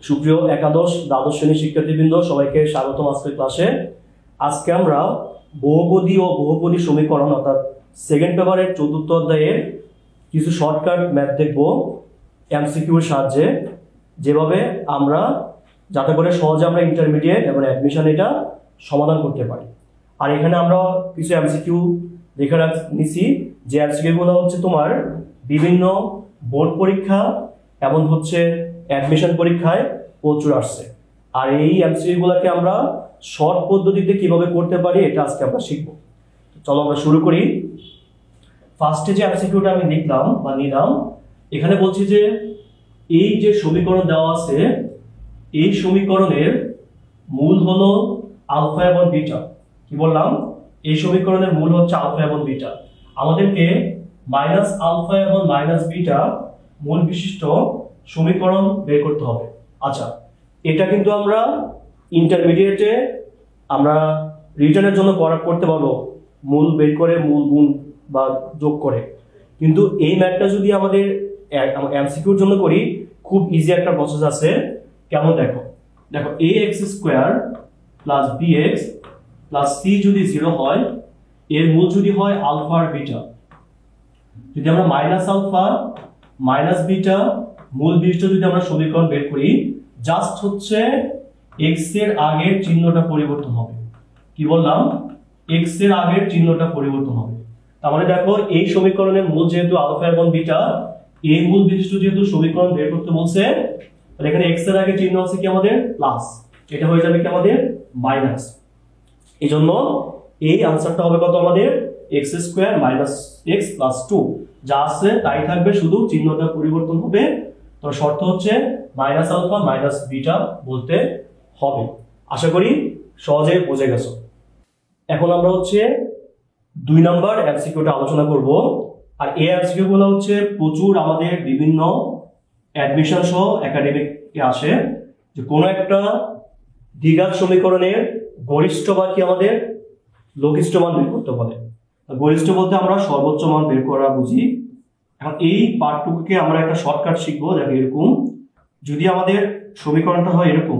সুপ্রিয় একাদশ দ্বাদশ শ্রেণীর শিক্ষার্থীবৃন্দ, সবাইকে স্বাগতম আজকের ক্লাসে। আজকে আমরা বহুপদী ও বহুপদী সমীকরণ অর্থাৎ সেকেন্ড পেপারের চতুর্থ অধ্যায়ের কিছু শর্টকাট ম্যাথ দেখব এমসিকিউর সাহায্যে, যেভাবে আমরা যাতে করে সহজে আমরা ইন্টারমিডিয়েট এবং অ্যাডমিশন এটা সমাধান করতে পারি। আর এখানে আমরা কিছু এমসিকিউ দেখে নিছি, যে এমসিকিউগুলো হচ্ছে তোমার বিভিন্ন বোর্ড পরীক্ষা এবং হচ্ছে অ্যাডমিশন পরীক্ষায় প্রচুর আসছে। আর এই এমসিকিউগুলোকে আমরা শর্ট পদ্ধতিতে কিভাবে করতে পারি এটা আজকে আমরা শিখব। চলো আমরা শুরু করি। ফার্স্টে যে এমসিকিউটা আমি লিখলাম বা নিলাম, এখানে বলছি যে এই যে সমীকরণ দেওয়া আছে, এই সমীকরণের মূল হলো আলফা এবং বিটা। কি বললাম? এই সমীকরণের মূল হচ্ছে আলফা এবং বিটা। আমাদেরকে মাইনাস আলফা এবং মাইনাস বিটা মূল বিশিষ্ট সমীকরণ বের করতে হবে। আচ্ছা, এটা কিন্তু আমরা ইন্টারমিডিয়েটে আমরা রিটার্নের জন্য করতে পারবো, মূল বের করে মূল গুণ বা যোগ করে। কিন্তু এই ম্যাথটা যদি আমাদের এমসিকিউর জন্য করি, খুব ইজি একটা প্রসেস আছে। কেমন দেখো, a x square plus b x plus c যদি 0 হয়, এর মূল যদি হয় আলফা আর বিটা, যদি আমরা মাইনাস আলফা মাইনাস বিটা মূল বিশিষ্ট যদি আমরা সমীকরণ বের করি, জাস্ট হচ্ছে এক্স এর আগের চিহ্নটা পরিবর্তন হবে। কি বললাম? এক্স এর আগের চিহ্নটা পরিবর্তন হবে। তার মানে দেখো, এই সমীকরণের মূল যেহেতু আলফা এবং বিটা, এই মূল বিশিষ্ট যেহেতু সমীকরণ বের করতে বলছে, তাহলে এখানে এক্স এর আগে চিহ্ন আছে কি আমাদের প্লাস, এটা হয়ে যাবে কি আমাদের মাইনাস। এই জন্য এই আনসারটা হবে কত আমাদের? X square minus x plus 2, যা আছে তাই থাকবে, শুধু চিহ্নটা পরিবর্তন হবে। তো শর্ত হচ্ছে মাইনাস আলফা মাইনাস বিটা বলতে হবে। আশা করি সহজে বুঝে গেছো। এখন আমরা হচ্ছে 2 নম্বর এমসিকিউটা আলোচনা করব। আর এই এমসিকিউ গুলো হচ্ছে প্রচুর আমাদের বিভিন্ন অ্যাডমিশন সহ একাডেমিকে আসে, যে কোনো একটা দ্বিঘাত সমীকরণের গরিষ্ঠ মান কি আমাদের লঘিষ্ঠ মান বের করতে বলে। গরিষ্ঠ বলতে আমরা সর্বোচ্চ মান বের করা বুঝি। এখন এই পার্টটুকুকে আমরা একটা শর্টকাট শিখবো। দেখো, এরকম যদি আমাদের সমীকরণটা হয় এরকম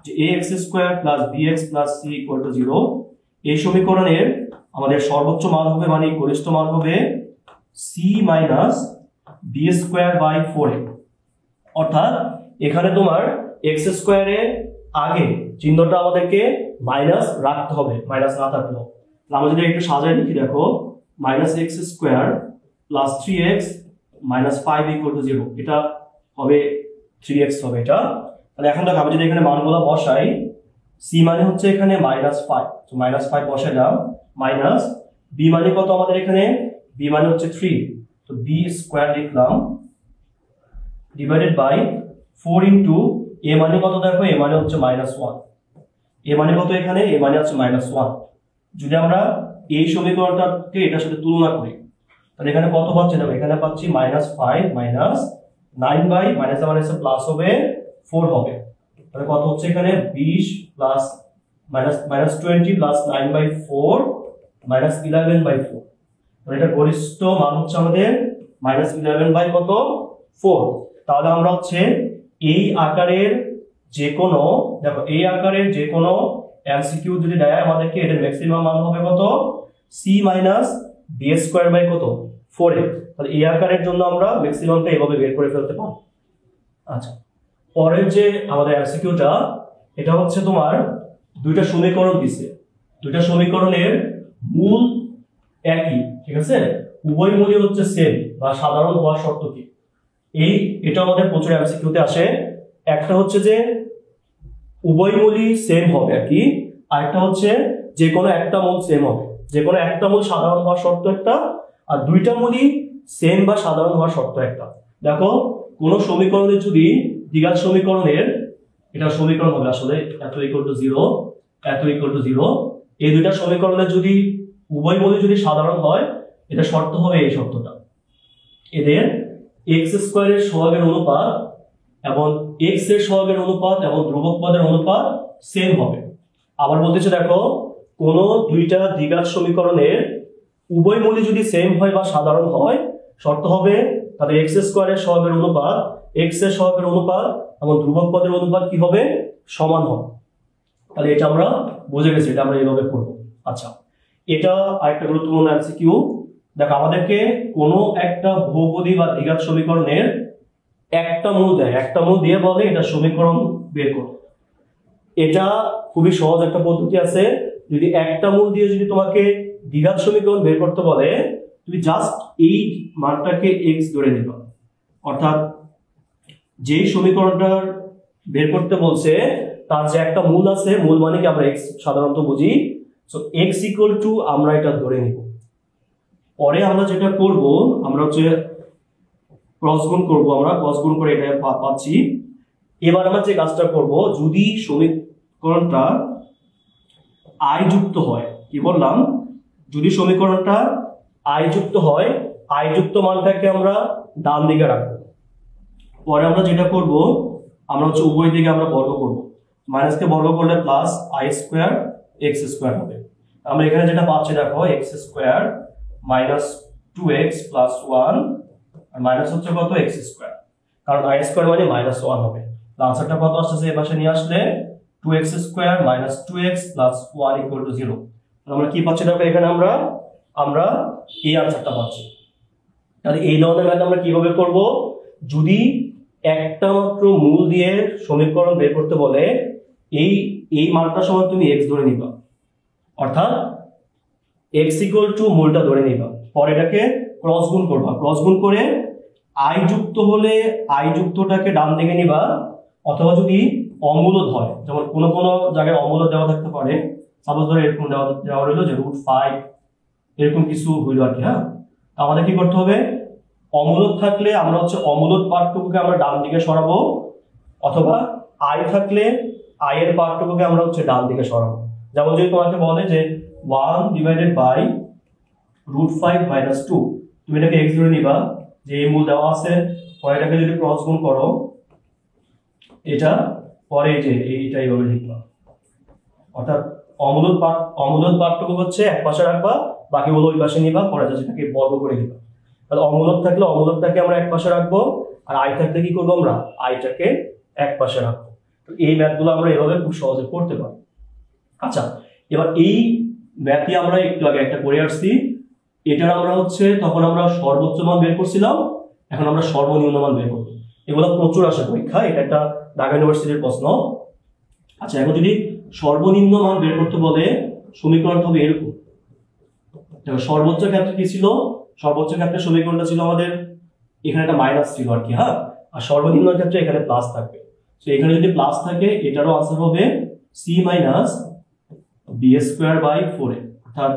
যে a x square plus b x plus c equal to 0, এই সমীকরণের আমাদের সর্বোচ্চ মান হবে, মানে গরিষ্ঠ মান হবে C minus B square by 4a। অর্থাৎ এখানে তোমার এক্স স্কোয়ারে আগে চিহ্নটা আমাদেরকে মাইনাস রাখতে হবে, মাইনাস না থাকলেও। আমরা যদি একটু সাজায় লিখি, দেখো minus x square plus 3x minus 5 equal to 0, এটা হবে 3x হবে এটা। তাহলে এখন দেখো, আমি যদি এখানে মানগুলো বসাই, সি মানে হচ্ছে এখানে -5, তো -5 বসাইলাম, মাইনাস বি মানে কত আমাদের এখানে? বি মানে হচ্ছে 3, তো বি স্কোয়ার লিখলাম, ডিভাইডেড বাই 4 ইন্টু এ মানে কত? দেখো এ মানে হচ্ছে -1, এ মানে কত এখানে? এ মানে হচ্ছে -1। যদি আমরা এই সমীকরণটাকে এটার সাথে তুলনা করি, তাহলে এখানে কত পাচ্ছি? দেখো এখানে পাচ্ছি -5 minus 9 by minus minus plus হবে 4 হবে। তাহলে কত হচ্ছে এখানে? 20 plus -20 plus 9 by 4 minus 11 by 4। তাহলে এটা গরিষ্ঠ মান হচ্ছে আমাদের -11 বাই কত? 4। তাহলে আমরা হচ্ছে এই আকারের যে কোনো, দেখো এই আকারের যে কোনো এমসিকিউ যদি দেয় আমাদেরকে, এটার ম্যাক্সিমাম মান হবে কত? C minus B square by কত? 4a। তাহলে এই আকারের জন্য আমরা ম্যাক্সিমামটা এভাবে বের করে ফেলতে পারব। আচ্ছা, পরের যে আমাদের এমসিকিউটা, এটা হচ্ছে তোমার দুইটা সমীকরণ দিছে, দুইটা সমীকরণের মূল একই, ঠিক আছে, উভয় মূলই হচ্ছে সেম বা সাধারণ হওয়ার শর্ত কি? এটা আমাদের প্রচুর এমসিকিউতে আসে। একটা হচ্ছে যে উভয় মূলই সেম হবে আর কি, আর একটা হচ্ছে যে কোনো একটা মূল সেম হবে, যে কোনো একটা মূল সাধারণ হওয়ার শর্ত একটা, আর দুইটা মূলই সেম বা সাধারণ হওয়ার শর্ত একটা। দেখো, কোন সমীকরণের যদি দ্বিঘাত সমীকরণের, এটা সমীকরণ হবে আসলে এত ইকুয়াল টু 0 এত ইকুয়াল টু 0, এই দুইটা সমীকরণের যদি উভয় মূলই যদি সাধারণ হয়, এটা শর্ত হবে এই শর্তটা, এদের এক্স স্কোয়ারের সহগের অনুপাত এবং এক্স এর সহগের অনুপাত এবং ধ্রুবক পদের অনুপাত সেম হবে। আবার বলতেছে, দেখো কোন দুইটা দ্বিঘাত সমীকরণের উভয় মূলই যদি সেম হয় বা সাধারণ হয়, শর্ত হবে তাদের এক্স স্কোয়ারের সহগের অনুপাত এক্স এর সহগের অনুপাত এবং ধ্রুবক পদের অনুপাত কি হবে, সমান হবে। তাহলে এটা আমরা বুঝে গেছি, এটা আমরা এইভাবে করবো। আচ্ছা, এটা আরেকটা গুরুত্বপূর্ণ এমসিকিউ। দেখো, আমাদেরকে কোনো একটা বহুপদী বা দ্বিঘাত সমীকরণের একটা মূল দেয়, একটা মূল দিয়ে বলে এটা সমীকরণ বের করো। এটা খুবই সহজ একটা পদ্ধতি আছে। যদি একটা মূল দিয়ে যদি তোমাকে দ্বিঘাত সমীকরণ বের করতে বলে, তুমি জাস্ট এই মানটাকে এক্স ধরে নিবা। অর্থাৎ যেই সমীকরণটার বের করতে বলছে তার যে একটা মূল আছে, মূল মানে কি আমরা এক্স সাধারণত বুঝি, সো এক্স ইকুয়াল টু আমরা এটা ধরে নিব। পরে আমরা যেটা করব, আমরা হচ্ছে ক্রস গুণ করবো, আমরা ক্রস গুণ করে এটা পাচ্ছি। এবার আমরা যে কাজটা করব, যদি সমীকরণটা আই যুক্ত হয়, কি বললাম, যদি সমীকরণটা আই যুক্ত হয়, আই যুক্ত মানটাকে আমরা ডান দিকে রাখবো। পরে আমরা যেটা করব, আমরা হচ্ছে উভয় দিকে আমরা বর্গ করব। মাইনাসকে বর্গ করলে plus I square x square হবে। আমরা এখানে যেটা পাচ্ছি দেখো, x square minus 2x plus 1 আর মাইনাস হচ্ছে কত, এক্স স্কোয়ার, কারণ আই স্কোয়ার মানে মাইনাস 1 হবে। আনসারটা কত আসছে, এই পাশে নিয়ে আসলে 2x square minus 2x plus 1 equal to 0। আমরা কি পাচ্ছি দেখো, এখানে আমরা এই আনসারটা পাচ্ছি। তাহলে এই ধরনের ম্যাথ আমরা কিভাবে করব, যদি একটা মাত্র মূল দিয়ে সমীকরণ বের করতে বলে, এই মানটা সমান তুমি x ধরে নিবা। অর্থাৎ x ইকুয়াল টু মূলটা ধরে নিবা, পরে এটাকে ক্রস গুণ করবা। ক্রস গুণ করে আই যুক্ত হলে আই যুক্তটাকে ডান দিকে নিবা, অথবা যদি অমূলদ হয়, যেমন কোনো কোনো জায়গায় অমূলদ দেওয়া থাকতে পারে, সাপোজ ধরে এরকম দেওয়া রইলো যে √5 এরকম কিছু হইলো আর কি। হ্যাঁ, আমাদের কি করতে হবে, অমূলদ থাকলে আমরা হচ্ছে অমূলদ পার্টটুকুকে আমরা ডান দিকে সরাবো, অথবা আই থাকলে আই এর পার্টটুকুকে আমরা হচ্ছে ডান দিকে সরাবো। যেমন যদি তোমাকে বলে যে 1 ডিভাইডেড বাই √5 মাইনাস 2, তুমি এটাকে x ধরে নিবা, যে এই মূল দেওয়া আছে, পরে এটাকে যদি ক্রস গুণ করো, এটা পরে যে এইটা এইভাবে লিখবা। অর্থাৎ অমূলদ পার্টটুকু হচ্ছে এক পাশে রাখবা, বাকিগুলো ওই পাশে নিবা, পরে যেটাকে বর্গ করে দিবা। তাহলে অমূলদ থাকলে অমূলদটাকে আমরা এক পাশে রাখবো, আর আই থাকলে কি করবো, আমরা আইটাকে এক পাশে রাখবো। এই ম্যাথগুলো আমরা এভাবে খুব সহজে করতে পারি। আচ্ছা, এবার এই ম্যাথই আমরা একটু আগে একটা করে আসছি। এটার আমরা হচ্ছে তখন আমরা সর্বোচ্চ মান বের করছিলাম, এখন আমরা সর্বনিম্ন মান বের করবো। এগুলো প্রচুর আসে পরীক্ষা, এটা একটা ঢাকা ইউনিভার্সিটির প্রশ্ন। আচ্ছা, এখন যদি সর্বনিম্ন মান বের করতে বলে, সমীকরণ হবে এরকম। সর্বোচ্চ ক্ষেত্রে কি ছিল, সর্বোচ্চ ক্ষেত্রে সমীকরণটা ছিল আমাদের এখানে একটা মাইনাস ছিল আর কি। হ্যাঁ, আর সর্বনিম্ন ক্ষেত্রে এখানে প্লাস থাকবে। তো এখানে যদি প্লাস থাকে, এটারও আনসার হবে C minus B square by 4a। অর্থাৎ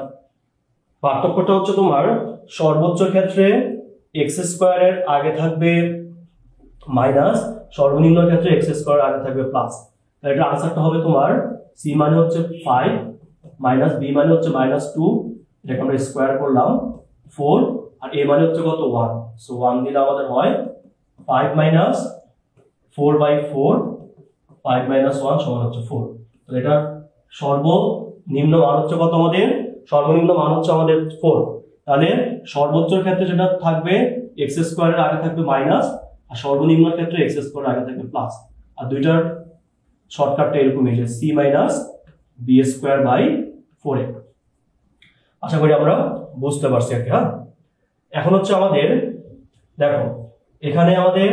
পার্থক্যটা হচ্ছে তোমার সর্বোচ্চ ক্ষেত্রে এক্স স্কোয়ারের আগে থাকবে মাইনাস, সর্বনিম্ন ক্ষেত্রে এক্স স্কোয়ার আগে থাকবে প্লাস। তাহলে এটা আনসারটা হবে তোমার সি মানে হচ্ছে 5 মাইনাস বি মানে হচ্ছে মাইনাস 2, এটাকে আমরা স্কোয়ার করলাম 4, আর এ মানে হচ্ছে কত 1। সো 1 দিলে আমাদের হয় 5 মাইনাস 4 বাই 4, 5 মাইনাস 1 সমান হচ্ছে 4। তো এটা সর্বনিম্ন মান হচ্ছে কত, আমাদের সর্বনিম্ন মান হচ্ছে আমাদের 4। তাহলে সর্বোচ্চ ক্ষেত্রে যেটা থাকবে এক্স স্কোয়ারের আগে থাকবে মাইনাস, আর সর্বনিম্ন ক্ষেত্রে এক্স স্কোয়ার আগে থাকবে প্লাস। আর দুইটার শর্টকাটটা এরকমই যে C minus B square by 4a। আশা করি আমরা বুঝতে পারছি আর কি। হ্যাঁ, এখন হচ্ছে আমাদের দেখো, এখানে আমাদের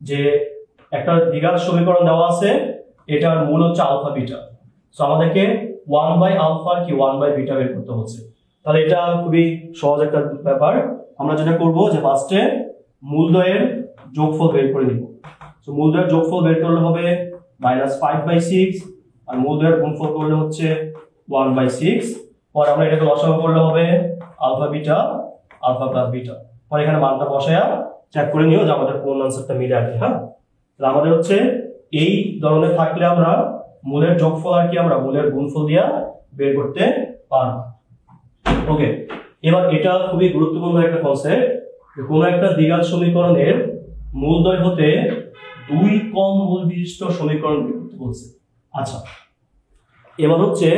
যে একটা দ্বিঘাত সমীকরণ দেওয়া আছে, এটার মূল হচ্ছে আলফা বিটা। সো আমাদেরকে 1 বাই আলফা কি 1 বাই বিটা বের করতে হচ্ছে। তাহলে এটা খুবই সহজ একটা ব্যাপার। আমরা যেটা করব যে ফার্স্টে মূলদ্বয়ের যোগফল বের করে নিব। সো মূলদ্বয়ের যোগফল বের করলে হবে -5/6, আর মূলদ্বয়ের গুণফল করলে হচ্ছে 1/6। পর আমরা এটাকে লসাগু করলে হবে alpha beta, alpha plus beta. পর এখানে মানটা বসায়া চেক করে নিও যে আমাদের কোন আনসারটা মিলে আছে। হ্যাঁ, তাহলে আমাদের হচ্ছে এই ধরনের থাকলে আমরা মূলের যোগফল আর কি আমরা মূলের গুণফল দিয়া বের করতে পারব। ওকে, এবার এটা খুবই গুরুত্বপূর্ণ একটা কনসেপ্ট, যে কোনো একটা দ্বিঘাত সমীকরণের মূলদ্বয় হতে 2 কম মূল বিশিষ্ট সমীকরণ বের করতে বলছে। আচ্ছা, এবার হচ্ছে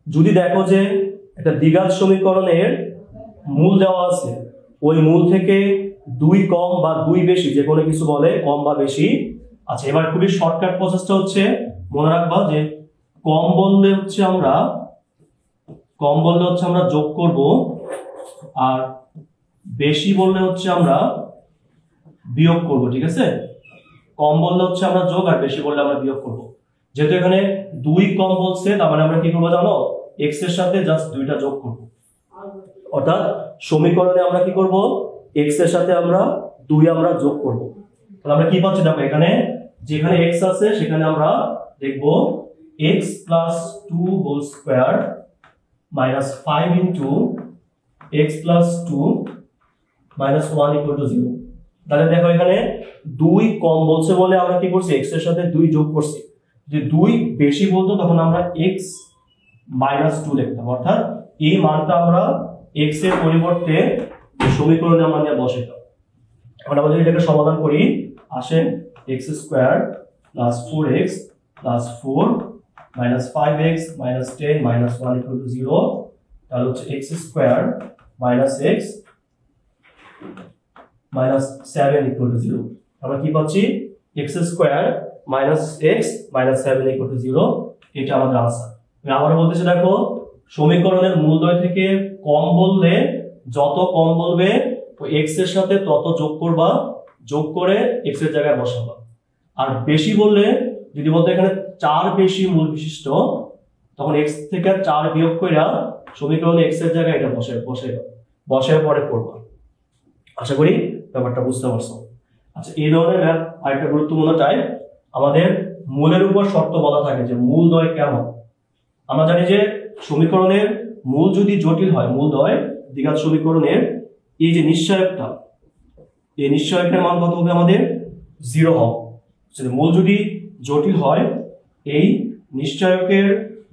যদি দেখো যে একটা দ্বিঘাত সমীকরণের মূল দেওয়া আছে, ওই মূল থেকে দুই কম বা দুই বেশি, যে কোনো কিছু বলে কম বা বেশি। আচ্ছা, এবার খুবই শর্টকাট প্রসেসটা হচ্ছে মনে রাখবা যে কম বললে হচ্ছে আমরা যোগ করব, আর বেশি বললে হচ্ছে আমরা বিয়োগ করব। ঠিক আছে, কম বললে হচ্ছে আমরা যোগ, আর বেশি বললে আমরা বিয়োগ করব। যেহেতু এখানে দুই কম বলছে, তার মানে আমরা কি করবো জানো, এক্স এর সাথে জাস্ট দুইটা যোগ করব। অর্থাৎ সমীকরণে আমরা কি করব, এক্স এর সাথে আমরা আমরা যোগ করব। তাহলে আমরা কি পাচ্ছি দেখো, এখানে যেখানে এক্স আছে সেখানে আমরা দেখব x plus 2 whole square minus 5 into x plus 2 minus 1 equal to 0। তাহলে দেখো এখানে 2 কম বলছে বলে আমরা কি করছি, x এর সাথে 2 যোগ করছি। যদি 2 বেশি বলতো তখন আমরা x মাইনাস 2 লিখতাম। অর্থাৎ এই মানটা আমরা x এর পরিবর্তে সমীকরণে আমরা নিয়ে বসাইতাম। এখন আমরা যদি এটাকে সমাধান করি, আসেন x square plus 4x plus 4 minus 5x minus 10 minus 1 equal to 0। তাহলে হচ্ছে x square minus x minus 7 equal to 0। আমরা কি পাচ্ছি, x square minus x minus 7 equal to 0। এটা আমাদের আনসার। আমি আবার বলতেছি দেখো, সমীকরণের মূলদ্বয় থেকে কম বললে যত কম বলবে x এর সাথে তত যোগ করবা, যোগ করে x এর জায়গায় বসাবা। আর বেশি বললে, যদি বলতে এখানে 4 বেশি মূল বিশিষ্ট, তখন x থেকে 4 বিয়োগ কইরা সমীকরণে x এর জায়গায় এটা বসায় পরে করবা। আশা করি ব্যাপারটা বুঝতে পারছো। আচ্ছা, এই ধরনের ম্যাথ আরেকটা গুরুত্বপূর্ণ টাইপ, আমাদের মূলের উপর শর্ত বলা থাকে যে মূলদ্বয় কেমন। আমরা জানি যে সমীকরণের মূল যদি জটিল হয়, মূলদ্বয় দ্বিঘাত সমীকরণের এই যে নিশ্চয়কটা, এই নিশ্চয়কের মান কত হবে আমাদের, 0 হবে। মূল যদি জটিল হয়, এই নিশ্চয়কের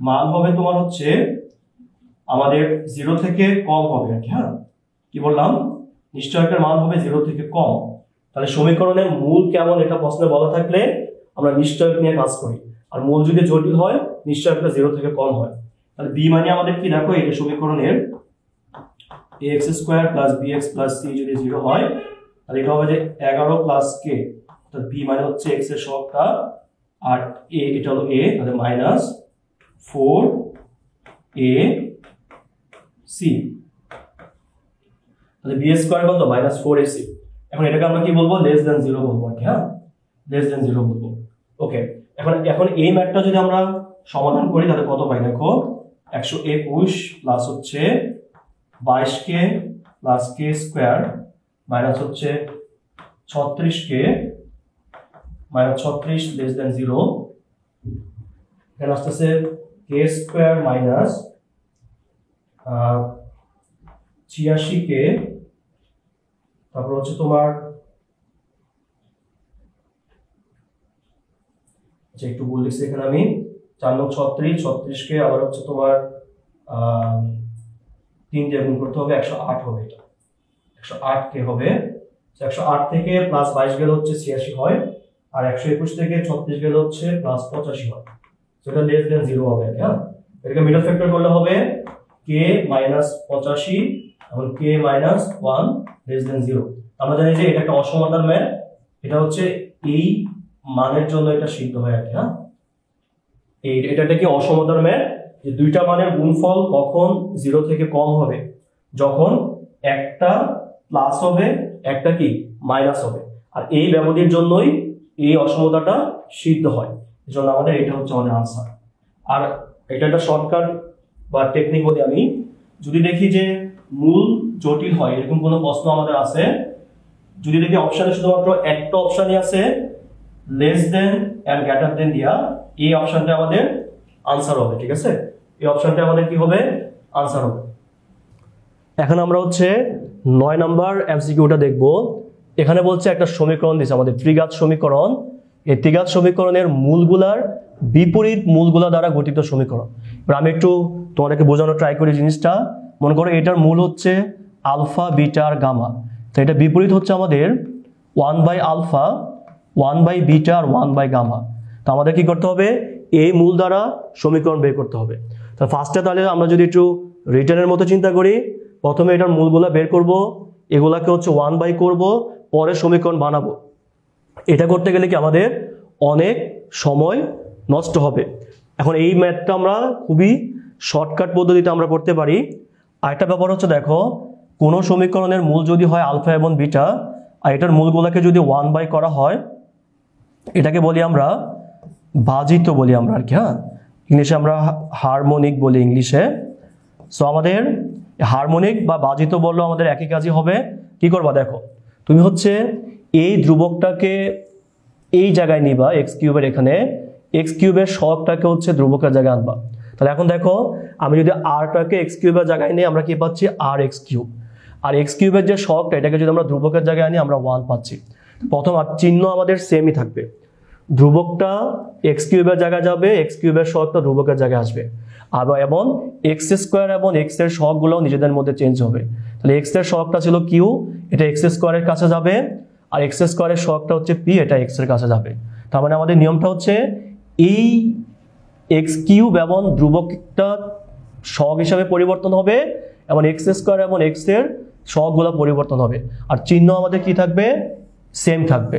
মান হবে তোমার হচ্ছে আমাদের 0 থেকে কম হবে। হ্যাঁ, কি বললাম, নিশ্চয়কের মান হবে 0 থেকে কম। তাহলে সমীকরণের মূল কেমন এটা প্রশ্নে বলা থাকলে আমরা নিশ্চয়ক নিয়ে কাজ করি। আর মূল যদি জটিল হয়, নিশ্চয়কটা 0 থেকে কম হয়। তাহলে বি মানে আমাদের কি দেখো, এই সমীকরণের ax square plus bx plus c যদি 0 হয়, তাহলে এটা হবে যে 11 প্লাস k। অর্থাৎ b মানে হচ্ছে x এর সহগটা, আর a এটা হলো a, তাহলে মাইনাস 4ac। তাহলে b স্কয়ার কত, মাইনাস 4ac। এখন এটাকে আমরা কি বলবো, লেস দেন 0 বলবো। হ্যাঁ, লেস দেন 0 বলবো। ওকে, এখন এই ম্যাথটা যদি আমরা সমাধান করি তাহলে কত পাই দেখো, 121 প্লাস হচ্ছে 22k plus k square minus হচ্ছে 36k মাইনাস 36 লেস দেন 0। এখানে আসতেছে k স্কয়ার মাইনাস 86k, তারপর হচ্ছে তোমার একটু ভুল লিখছি এখানে আমি, 4 9 36কে আবার হচ্ছে তোমার 3 দিয়ে গুণ করতে হবে, 108 হবে। এটা 108k হবে। 108 থেকে প্লাস 22 গেলে হচ্ছে 86 হয়, আর 121 থেকে 36 গেলে হচ্ছে প্লাস 85 হয়। সেটা লেস দেন 0 হবে। হ্যাঁ, এটাকে মিডল ফ্যাক্টর করলে হবে k মাইনাস 85 এবং k মাইনাস 1 লেস দেন 0। আমরা জানি যে এটা একটা অসমান্তরাল ম্যাথ, এটা হচ্ছে এই মানের জন্য এটা সিদ্ধ হয় আর কি। হ্যাঁ, এটা কি অসমান্তরাল ম্যাথ, যে দুইটা মানের গুণফল কখন 0 থেকে কম হবে, যখন একটা প্লাস হবে একটা কি মাইনাস হবে। আর এই ব্যবধির জন্যই এই অসমতাটা সিদ্ধ হয়। এজন্য আমাদের এটা হচ্ছে আমাদের আনসার। আর এটা একটা শর্টকাট বা টেকনিক বলি আমি, যদি দেখি যে মূল জটিল হয় এরকম কোনো প্রশ্ন আমাদের আছে, যদি দেখি অপশনে শুধুমাত্র একটা অপশনই আছে less than and greater than দিয়া, এই অপশনটা আমাদের আনসার হবে। ঠিক আছে, এই অপশনটা আমাদের কি হবে, আনসার হবে। এখন আমরা হচ্ছে 9 নাম্বার এমসিকিউটা দেখব। এখানে বলছে একটা সমীকরণ দিয়েছে আমাদের, ত্রিঘাত সমীকরণ। এই ত্রিঘাত সমীকরণের মূলগুলার বিপরীত মূলগুলা দ্বারা গঠিত সমীকরণ। আমি একটু তোমাদেরকে বোঝানোর ট্রাই করি জিনিসটা। মনে করো এটার মূল হচ্ছে আলফা, বিটা আর গামা, তো এটা বিপরীত হচ্ছে আমাদের 1 বাই আলফা, 1 বাই বিটা আর 1 বাই গামা। তো আমাদের কি করতে হবে, এই মূল দ্বারা সমীকরণ বের করতে হবে। তো ফার্স্টে তাহলে আমরা যদি একটু রিটার্নের মতো চিন্তা করি, প্রথমে এটার মূলগুলা বের করব, এগুলাকে হচ্ছে 1/, করব, পরে সমীকরণ বানাবো। এটা করতে গেলে কি আমাদের অনেক সময় নষ্ট হবে। এখন এই ম্যাথটা আমরা খুবই শর্টকাট পদ্ধতিতে আমরা করতে পারি। আরেকটা ব্যাপার হচ্ছে, দেখো কোনো সমীকরণের মূল যদি হয় আলফা এবং বিটা, আর এটার মূলগুলোকে যদি 1/, করা হয়, এটাকে বলি আমরা ভাজিত বলি আমরা আর কি। হ্যাঁ, ইংলিশে আমরা হারমোনিক বলি ইংলিশে। সো আমাদের হারমোনিক বা ভাজিত বললেও আমাদের একই কাজই হবে। কি করবা, দেখো তুমি হচ্ছে এই ধ্রুবকটাকে এই জায়গায় নিবা এক্স কিউবের, এখানে এক্স কিউবের সহগটাকে হচ্ছে ধ্রুবকের জায়গায় আনবা। তাহলে এখন দেখো আমি যদি আরটাকে এক্স কিউবের জায়গায় নিই, আমরা কি পাচ্ছি, আর এক্স কিউব। আর এক্স কিউবের যে সহগটা, এটাকে যদি আমরা ধ্রুবকের জায়গায় আনি, আমরা 1 পাচ্ছি। প্রথম আর চিহ্ন আমাদের সেমই থাকবে, ধ্রুবকটা এক্স কিউবের জায়গায় যাবে, এক্স কিউবের সহগটা ধ্রুবকের জায়গায় আসবে। আবার এবং এক্স স্কোয়ার এবং এক্স এর সহগগুলোও নিজেদের মধ্যে চেঞ্জ হবে। তাহলে এক্স এর সহগটা ছিল কিউ, এটা এক্স স্কোয়ারের কাছে যাবে, আর এক্স স্কোয়ারের সহগটা হচ্ছে পি, এটা এক্স এর কাছে যাবে। তার মানে আমাদের নিয়মটা হচ্ছে এই এক্স কিউব এবং ধ্রুবকটা সহগ হিসাবে পরিবর্তন হবে, এবং এক্স স্কোয়ার এবং এক্স এর সহগগুলো পরিবর্তন হবে, আর চিহ্ন আমাদের কি থাকবে, সেম থাকবে।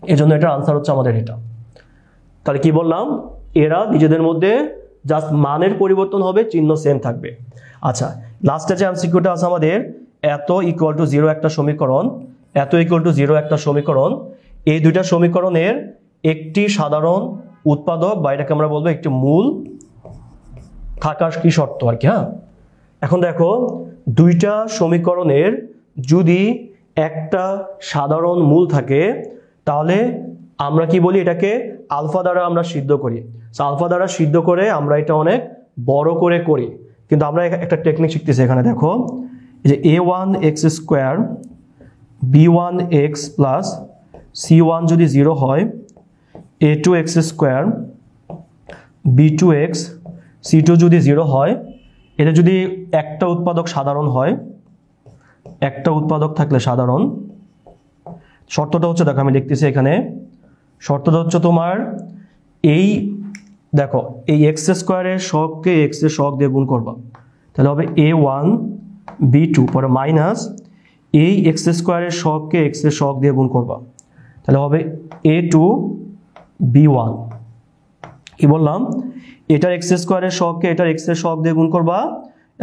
এই জন্য এটার আনসার হচ্ছে আমাদের এটা। তাহলে কি বললাম, এরা নিজেদের মধ্যে জাস্ট মানের পরিবর্তন হবে, চিহ্ন সেম থাকবে। আচ্ছা, লাস্টে যে এমসিকিউটা আছে আমাদের, এত ইকুয়াল টু 0 একটা সমীকরণ, এত ইকুয়াল টু 0 একটা সমীকরণ, এই দুইটা সমীকরণের একটি সাধারণ উৎপাদক বা এটাকে আমরা বলবো একটি মূল থাকার কি শর্ত আর কি। হ্যাঁ, এখন দেখো দুইটা সমীকরণের যদি একটা সাধারণ মূল থাকে, তাহলে আমরা কি বলি, এটাকে আলফা দ্বারা আমরা সিদ্ধ করি। আলফা দ্বারা সিদ্ধ করে আমরা এটা অনেক বড় করে করি, কিন্তু আমরা একটা টেকনিক শিখতেছি এখানে। দেখো যে a1x² b1x প্লাস c1 যদি 0 হয়, a2x² b2x c2 যদি 0 হয়, এটা যদি একটা উৎপাদক সাধারণ হয়, একটা উৎপাদক থাকলে সাধারণ, শর্তটা হচ্ছে, দেখো আমি লিখতেছি এখানে, শর্তটা হচ্ছে তোমার এই দেখো এই এক্স স্কোয়ারের সহগকে এক্স এর সহগ দিয়ে গুণ করবা, তাহলে হবে a1 b2 পরে মাইনাস এই এক্স স্কোয়ারের সহগকে এক্স এর সহগ দিয়ে গুণ করবা, তাহলে হবে a2 b1। কি বললাম, এটার এক্স স্কোয়ারের সহগকে এটার এক্স এর সহগ দিয়ে গুণ করবা,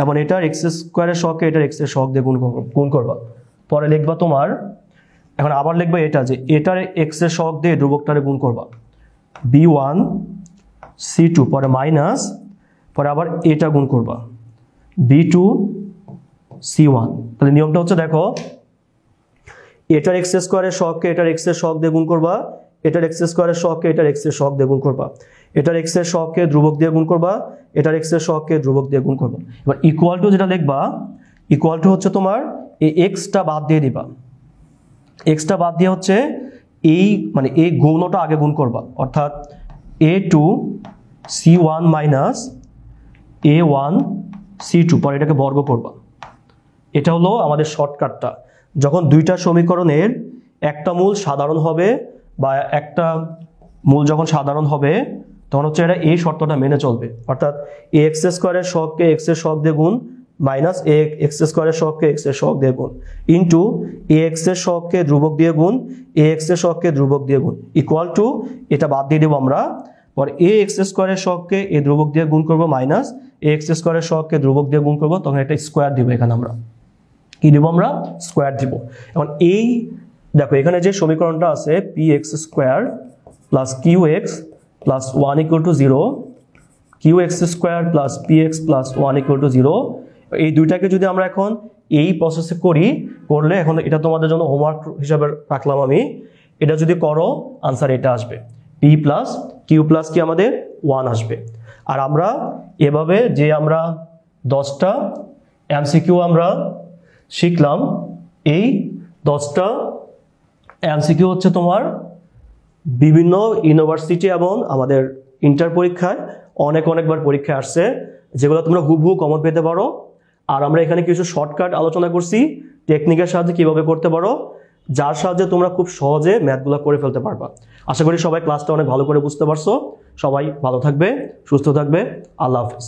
এবং এটার এক্স স্কোয়ারের সহগকে এটার এক্স এর সহগ দিয়ে গুণ করবা। পরে লিখবা তোমার, এখন আবার লিখবা এটা যে এটার এক্স এর সহগ দিয়ে ধ্রুবকটারে গুণ করবা, b1 c2 পরে মাইনাস, পরে আবার এটা গুণ করবা, b2 c1। তাহলে নিয়মটা হচ্ছে, দেখো এটার এক্স স্কোয়ারের সহগকে এটার এক্স এর সহগ দিয়ে গুণ করবা, এটার এক্স স্কোয়ারের সহগকে এটার এক্স এর সহগ দিয়ে গুণ করবা, এটার এক্স এর সহগকে ধ্রুবক দিয়ে গুণ করবা, এটার এক্স এর সহগকে ধ্রুবক দিয়ে গুণ করবা। এবার ইকুয়াল টু যেটা লিখবা, ইকুয়াল টু হচ্ছে তোমার এই এক্সটা বাদ দিয়ে দিবা, এক্সটা বাদ দিয়ে হচ্ছে এই মানে এই গুণটা আগে গুণ করবা, অর্থাৎ a2 c1 minus a1 c2 পরে এটাকে বর্গ করবা। এটা হলো আমাদের শর্টকাটটা। যখন দুইটা সমীকরণের একটা মূল সাধারণ হবে বা একটা মূল যখন সাধারণ হবে, তখন হচ্ছে এটা এই শর্তটা মেনে চলবে, অর্থাৎ এ এক্স স্কোয়ারের সহগকে এক্স এর সহগ দিয়ে গুণ মাইনাস এ এক্স স্কোয়ারের সহগকে এক্স এর সহগ দিয়ে গুণ ইন্টু এ এক্স এর সহগকে ধ্রুবক দিয়ে গুণ এ এক্স এর সহগকে ধ্রুবক দিয়ে গুণ ইকুয়াল টু এটা বাদ দিয়ে দেবো আমরা, পরে এ এক্স স্কোয়ারের সহগকে এ ধ্রুবক দিয়ে গুণ করবো মাইনাস এ এক্স স্কোয়ারের সহগকে ধ্রুবক দিয়ে গুণ করবো, তখন একটা স্কোয়ার দিব, এখানে আমরা কি দিব, আমরা স্কোয়ার দিব। এখন এই দেখো এখানে যে সমীকরণটা আছে P X square plus Q X plus 1 equal to 0, Q X square plus P X plus 1 equal to 0, এই দুইটাকে যদি আমরা এখন এই প্রসেসে করলে এখন এটা তোমাদের জন্য হোমওয়ার্ক হিসাবে রাখলাম আমি, এটা যদি করো আনসার এটা আসবে, পি প্লাস কিউ প্লাস কি আমাদের 1 আসবে। আর আমরা এভাবে যে আমরা 10টা এমসিকিউ আমরা শিখলাম, এই 10টা এমসিকিউ হচ্ছে তোমার বিভিন্ন ইউনিভার্সিটি এবং আমাদের ইন্টার পরীক্ষায় অনেকবার পরীক্ষায় আসছে, যেগুলো তোমরা হুবহু কমন পেতে পারো। আর আমরা এখানে কিছু শর্টকাট আলোচনা করছি টেকনিকের সাহায্যে কিভাবে করতে পারো, যার সাহায্যে তোমরা খুব সহজে ম্যাথগুলো করে ফেলতে পারবা। আশা করি সবাই ক্লাসটা অনেক ভালো করে বুঝতে পারছো। সবাই ভালো থাকবে, সুস্থ থাকবে, আল্লাহ হাফেজ।